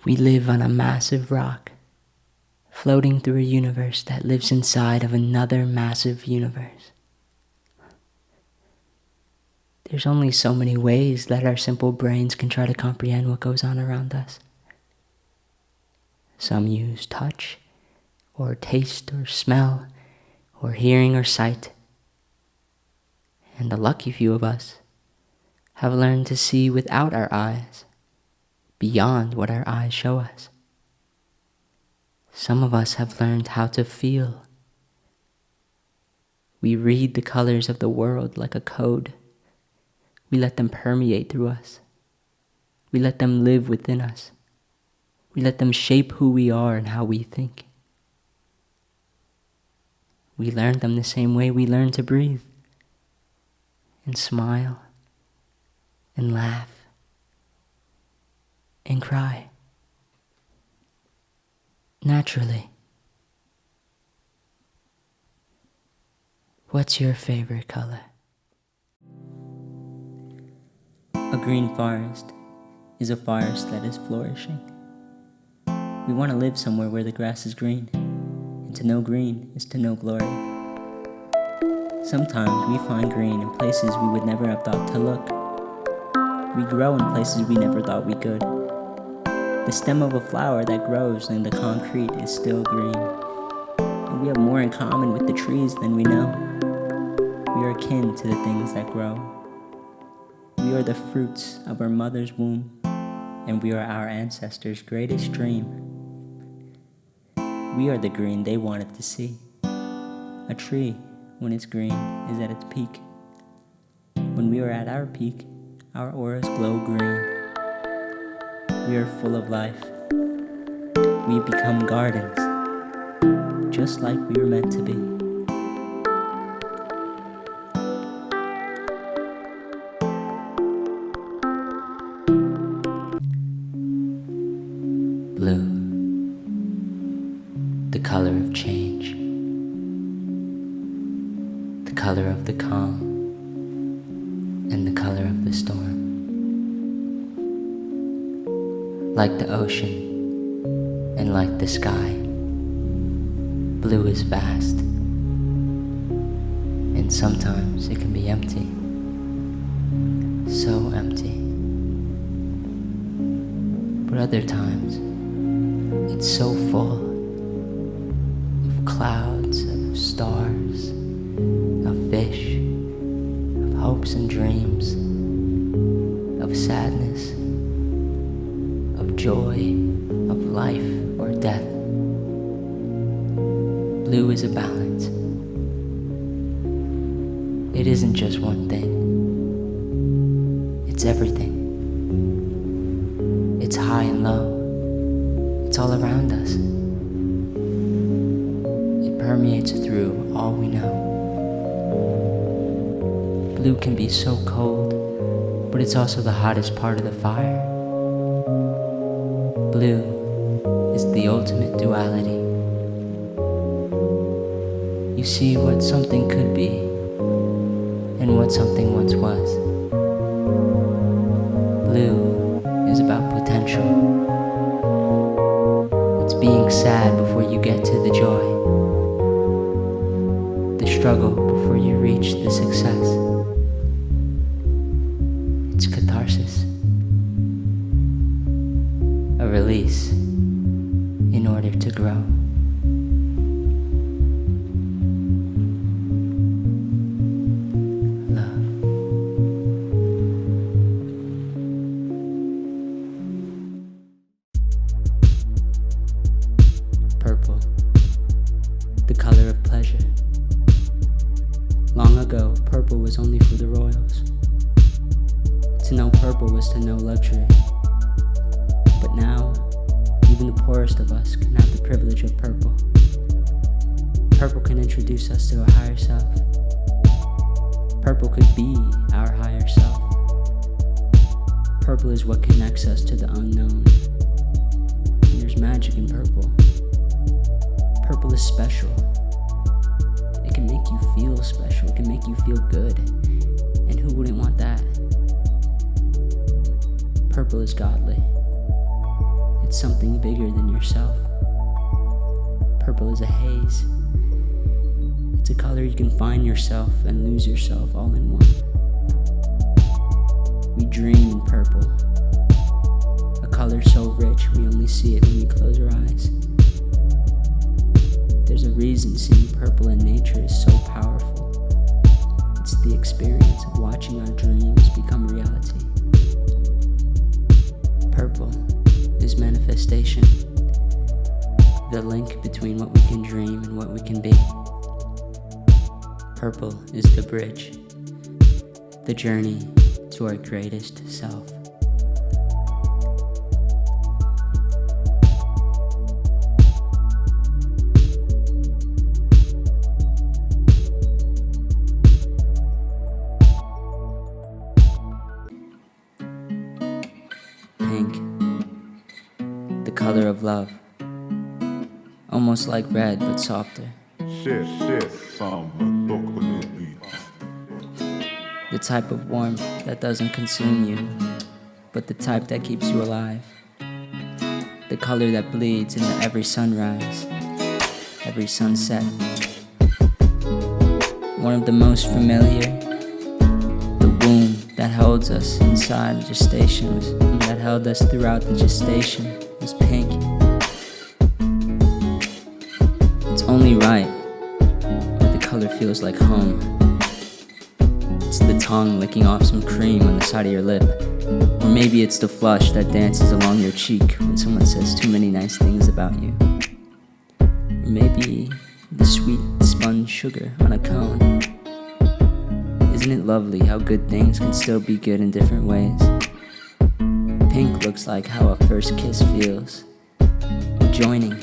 We live on a massive rock, floating through a universe that lives inside of another massive universe. There's only so many ways that our simple brains can try to comprehend what goes on around us. Some use touch, or taste, or smell, or hearing, or sight. And a lucky few of us have learned to see without our eyes, beyond what our eyes show us. Some of us have learned how to feel. We read the colors of the world like a code. We let them permeate through us. We let them live within us. We let them shape who we are and how we think. We learn them the same way we learn to breathe, and smile, and laugh, and cry. Naturally. What's your favorite color? A green forest is a forest that is flourishing. We want to live somewhere where the grass is green, and to know green is to know glory. Sometimes we find green in places we would never have thought to look. We grow in places we never thought we could. The stem of a flower that grows in the concrete is still green. And we have more in common with the trees than we know. We are akin to the things that grow. We are the fruits of our mother's womb, and we are our ancestors' greatest dream. We are the green they wanted to see. A tree, when it's green, is at its peak. When we are at our peak, our auras glow green. We are full of life. We become gardens, just like we were meant to be. Blue, the color of change, the color of the calm, and the color of the storm. Like the ocean and like the sky, blue is vast, and sometimes it can be empty, so empty. But other times, it's so full of clouds, of stars, of fish, of hopes and dreams, of sadness, of joy, of life or death. Blue is a balance. It isn't just one thing. It's everything. It's high and low. It's all around us. It permeates through all we know. Blue can be so cold, but it's also the hottest part of the fire. Blue is the ultimate duality. You see what something could be and what something once was. Blue is about potential. It's being sad before you get to the joy, the struggle before you reach the success. It's catharsis, a release in order to grow. Love. Purple, the color of pleasure. Long ago, purple was only for the royals. To know purple was to know luxury. But now, even the poorest of us can have the privilege of purple. Purple can introduce us to a higher self. Purple could be our higher self. Purple is what connects us to the unknown. And there's magic in purple. Purple is special. It can make you feel special. It can make you feel good. And who wouldn't want that? Purple is godly. It's something bigger than yourself. Purple is a haze. It's a color you can find yourself and lose yourself all in one. We dream in purple, a color so rich we only see it when we close our eyes. There's a reason seeing purple in nature is so powerful. It's the experience of watching our dreams become reality. Purple is manifestation, the link between what we can dream and what we can be. Purple is the bridge, the journey to our greatest self. Pink, the color of love, almost like red but softer. The type of warmth that doesn't consume you, but the type that keeps you alive. The color that bleeds into every sunrise, every sunset. One of the most familiar, the womb that holds us inside gestation, that held us throughout the gestation, was pink. It's only right that the color feels like home. It's the tongue licking off some cream on the side of your lip. Or maybe it's the flush that dances along your cheek when someone says too many nice things about you. Or maybe the sweet spun sugar on a cone. Isn't it lovely how good things can still be good in different ways? Pink looks like how a first kiss feels. Joining.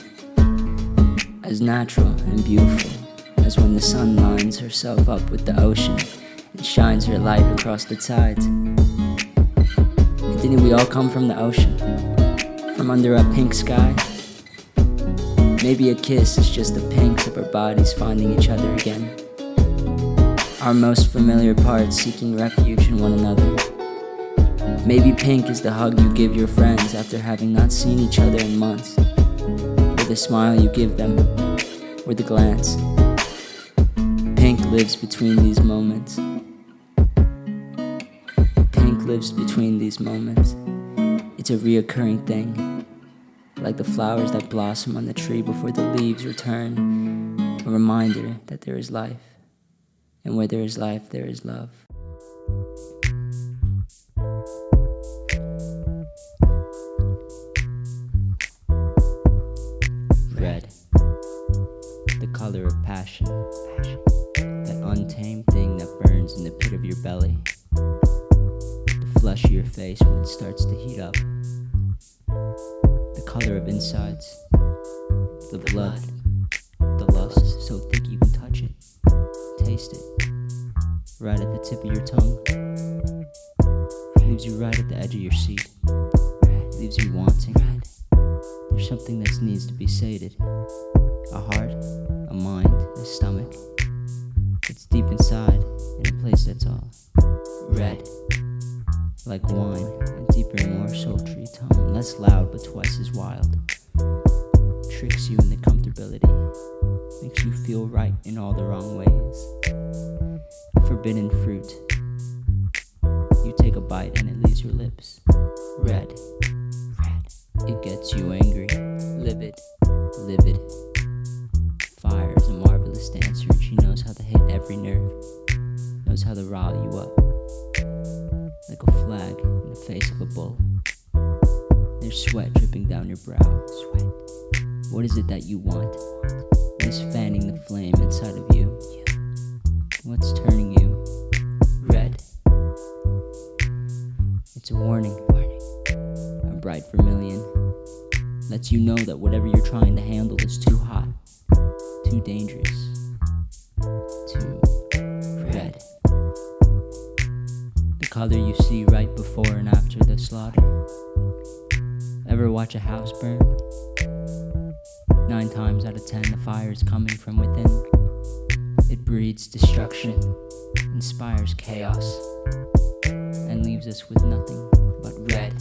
As natural and beautiful as when the sun lines herself up with the ocean and shines her light across the tides. And didn't we all come from the ocean? From under a pink sky? Maybe a kiss is just the pinks of our bodies finding each other again. Our most familiar parts seeking refuge in one another. Maybe pink is the hug you give your friends after having not seen each other in months. Or the smile you give them. Or the glance. Pink lives between these moments. Pink lives between these moments. It's a reoccurring thing, like the flowers that blossom on the tree before the leaves return, a reminder that there is life, and where there is life, there is love. Red, the color of passion, that untamed thing that burns in the pit of your belly, the flush of your face when it starts to heat up, the color of insides, the blood, the lust so thick you can touch it, taste it, right at the tip of your tongue, leaves you right at the edge of your seat, leaves you wanting. There's something that needs to be sated. A heart, a mind, a stomach. It's deep inside, in a place that's all red. Like wine, a deeper and more sultry tone. Less loud, but twice as wild. Tricks you in the comfortability. Makes you feel right in all the wrong ways. A forbidden fruit. You take a bite and it leaves your lips. Red. It gets you angry, livid. Fire is a marvelous dancer and she knows how to hit every nerve. Knows how to rile you up. Like a flag in the face of a bull. There's sweat dripping down your brow. What is it that you want? What is fanning the flame inside of you? What's turning you red? It's a warning. A bright vermilion lets you know that whatever you're trying to handle is too hot, too dangerous, too red. The color you see right before and after the slaughter. Ever watch a house burn? 9 times out of 10 the fire is coming from within. It breeds destruction, inspires chaos, and leaves us with nothing but red.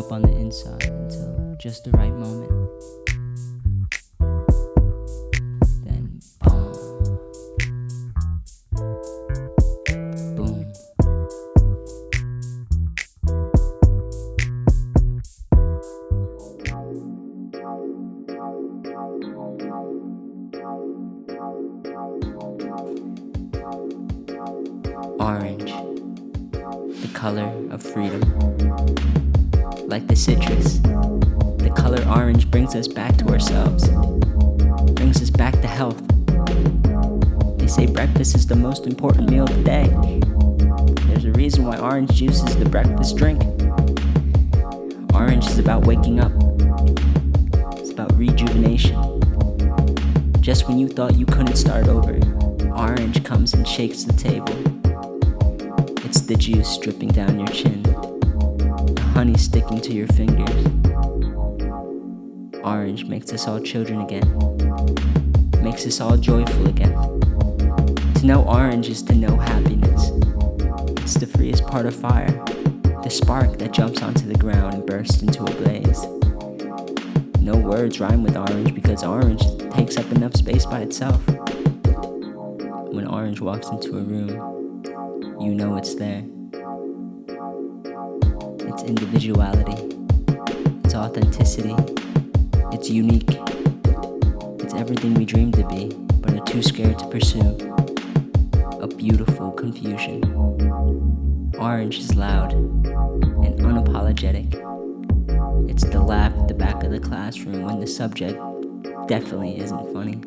up on the inside until just the right moment. Then boom. Boom. Orange, the color of freedom. Like the citrus, the color orange brings us back to ourselves, brings us back to health. They say breakfast is the most important meal of the day. There's a reason why orange juice is the breakfast drink. Orange is about waking up. It's about rejuvenation. Just when you thought you couldn't start over, orange comes and shakes the table. It's the juice dripping down your chin, the honey sticking to your fingers. Orange makes us all children again, makes us all joyful again. To know orange is to know happiness. It's the freest part of fire, the spark that jumps onto the ground and bursts into a blaze. No words rhyme with orange because orange takes up enough space by itself. When orange walks into a room, you know it's there. It's individuality, it's authenticity, it's unique, it's everything we dream to be, but are too scared to pursue. A beautiful confusion. Orange is loud and unapologetic. It's the laugh at the back of the classroom when the subject definitely isn't funny.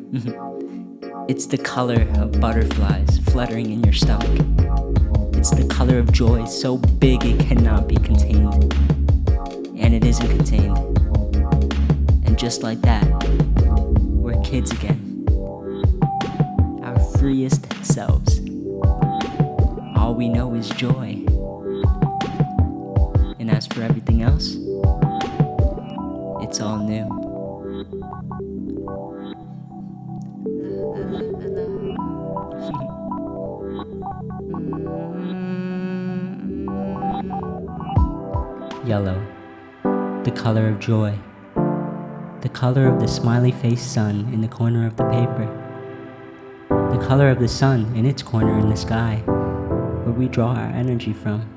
It's the color of butterflies fluttering in your stomach. It's the color of joy so big it cannot be contained. And it isn't contained. And just like that, we're kids again. Our freest selves. All we know is joy. And as for everything else, it's all new. Yellow, the color of joy, the color of the smiley-faced sun in the corner of the paper, the color of the sun in its corner in the sky, where we draw our energy from.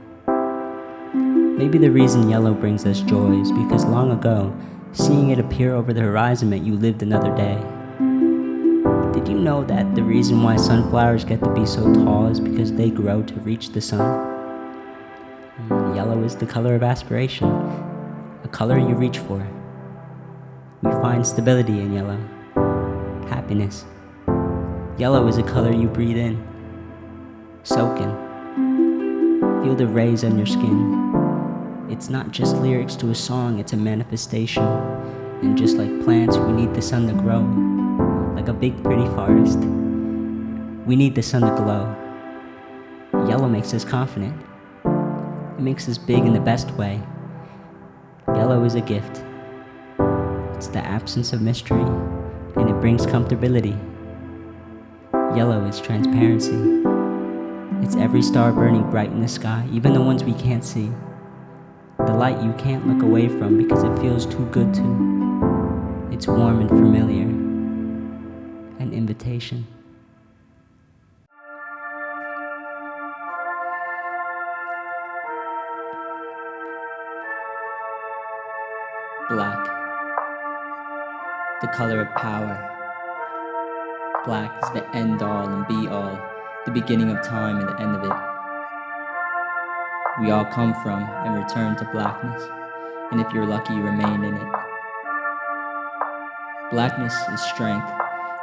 Maybe the reason yellow brings us joy is because long ago, seeing it appear over the horizon meant you lived another day. Did you know that the reason why sunflowers get to be so tall is because they grow to reach the sun? Yellow is the color of aspiration, a color you reach for. We find stability in yellow, happiness. Yellow is a color you breathe in, soak in. Feel the rays on your skin. It's not just lyrics to a song, it's a manifestation. And just like plants, we need the sun to grow, like a big pretty forest. We need the sun to glow. Yellow makes us confident. It makes us big in the best way. Yellow is a gift. It's the absence of mystery, and it brings comfortability. Yellow is transparency. It's every star burning bright in the sky, even the ones we can't see. The light you can't look away from because it feels too good to. It's warm and familiar. An invitation. Black, the color of power. Black is the end all and be all, the beginning of time and the end of it. We all come from and return to blackness, and if you're lucky, you remain in it. Blackness is strength,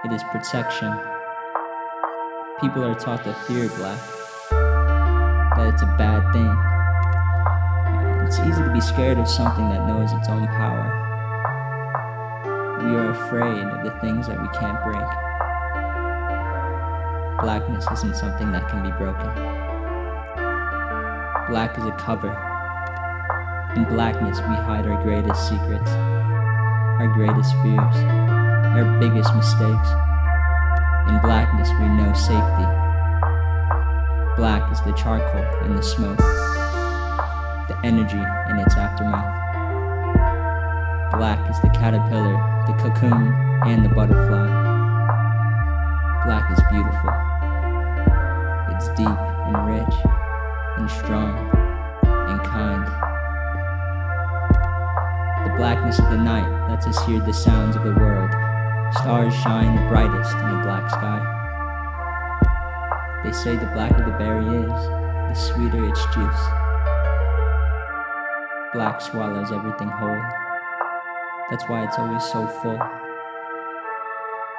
it is protection. People are taught to fear black, that it's a bad thing. It's easy to be scared of something that knows its own power. We are afraid of the things that we can't break. Blackness isn't something that can be broken. Black is a cover. In blackness, we hide our greatest secrets, our greatest fears, our biggest mistakes. In blackness, we know safety. Black is the charcoal and the smoke, the energy in its aftermath. Black is the caterpillar, the cocoon, and the butterfly. Black is beautiful. It's deep and rich and strong and kind. The blackness of the night lets us hear the sounds of the world. Stars shine the brightest in a black sky. They say the blacker the berry is, the sweeter its juice. Black swallows everything whole. That's why it's always so full.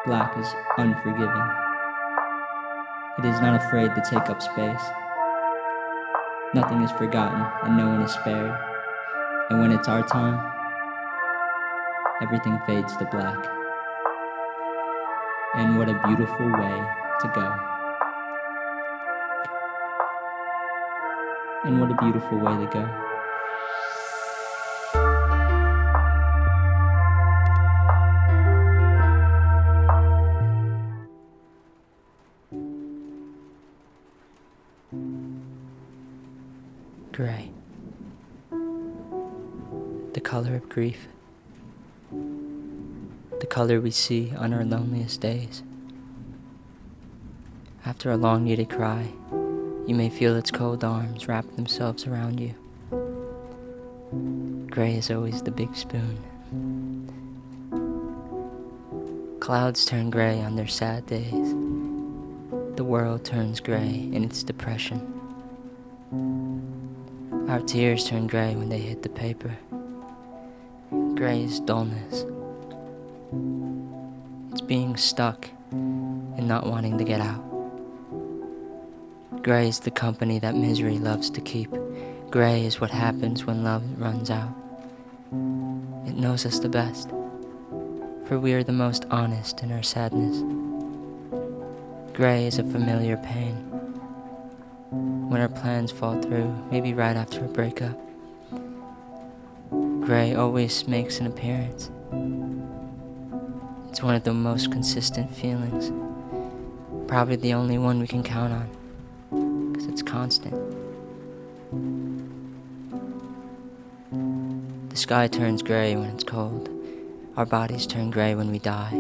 Black is unforgiving. It is not afraid to take up space. Nothing is forgotten and no one is spared. And when it's our time, everything fades to black. And what a beautiful way to go. And what a beautiful way to go. Gray. The color of grief. The color we see on our loneliest days. After a long needed cry, you may feel its cold arms wrap themselves around you. Gray is always the big spoon. Clouds turn gray on their sad days. The world turns gray in its depression. Our tears turn gray when they hit the paper. Gray is dullness. It's being stuck and not wanting to get out. Gray is the company that misery loves to keep. Gray is what happens when love runs out. It knows us the best, for we are the most honest in our sadness. Gray is a familiar pain. When our plans fall through, maybe right after a breakup. Gray always makes an appearance. It's one of the most consistent feelings. Probably the only one we can count on, because it's constant. The sky turns gray when it's cold. Our bodies turn gray when we die.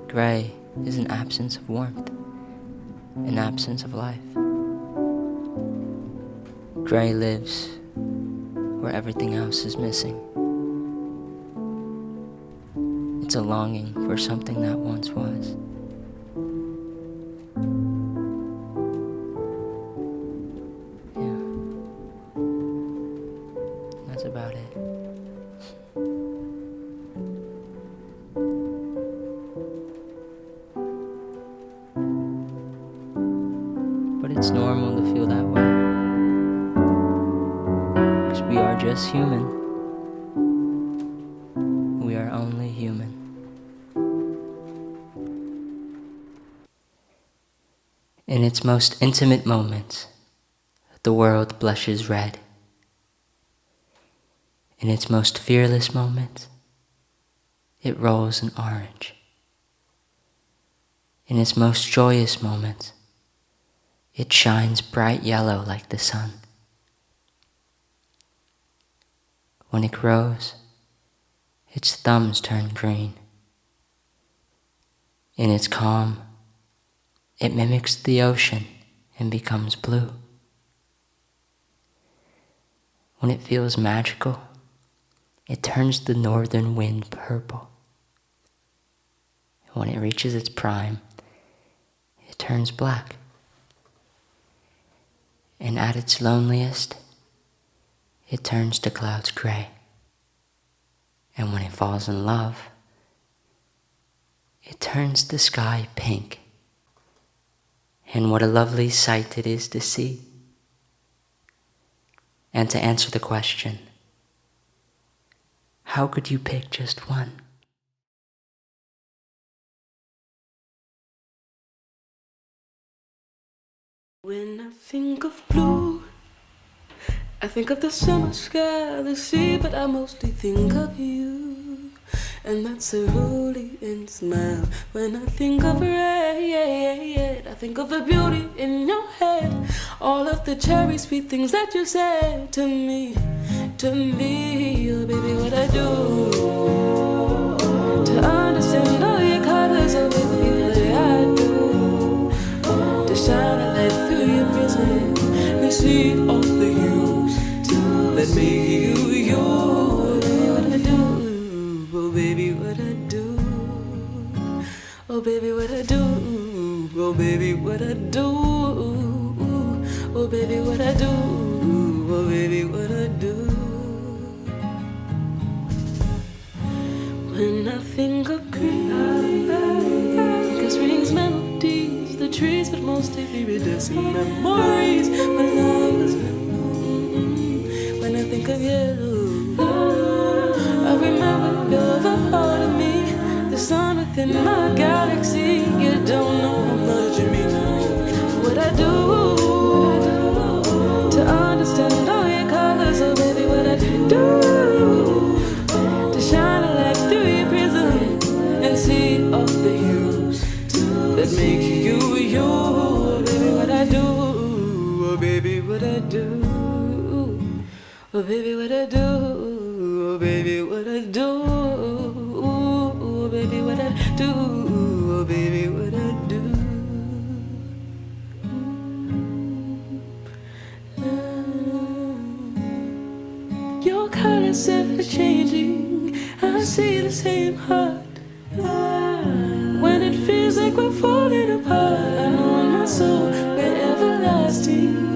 Gray is an absence of warmth, an absence of life. Gray lives where everything else is missing. It's a longing for something that once was. Yeah. That's about it. But it's normal to feel that way. We are just human. We are only human. In its most intimate moments, the world blushes red. In its most fearless moments, it rolls an orange. In its most joyous moments, it shines bright yellow like the sun. When it grows, its thumbs turn green. In its calm, it mimics the ocean and becomes blue. When it feels magical, it turns the northern wind purple. And when it reaches its prime, it turns black. And at its loneliest, it turns the clouds gray. And when it falls in love, it turns the sky pink. And what a lovely sight it is to see. And to answer the question, how could you pick just one? When I think of blue, I think of the summer sky, the sea, but I mostly think of you. And that's a cerulean smile. When I think of red, I think of the beauty in your head. All of the cherry sweet things that you said to me. to me, oh baby, what I do to understand all your colors, oh baby, what I do to shine a light through your prison and see all the hues that make you you. Oh baby, what I do, oh baby, what I do, oh baby, what I do, oh baby, what I do, oh baby, what I do. When I think of green, cause rings melodies, the trees, but mostly iridescent memories. When love was when I think of you, I remember you're the heart of me, the sun within my galaxy. You don't know how much you mean to me. What I do to understand all your colors, oh baby, what I do to shine a light through your prism and see all the hues that make you you. Oh baby, what I do, oh baby, what I do, oh baby, what I do, oh baby, what I do, oh baby, what I do, oh baby, what I do. Your colors ever changing, I see the same heart. When it feels like we're falling apart, I know in my soul we're everlasting.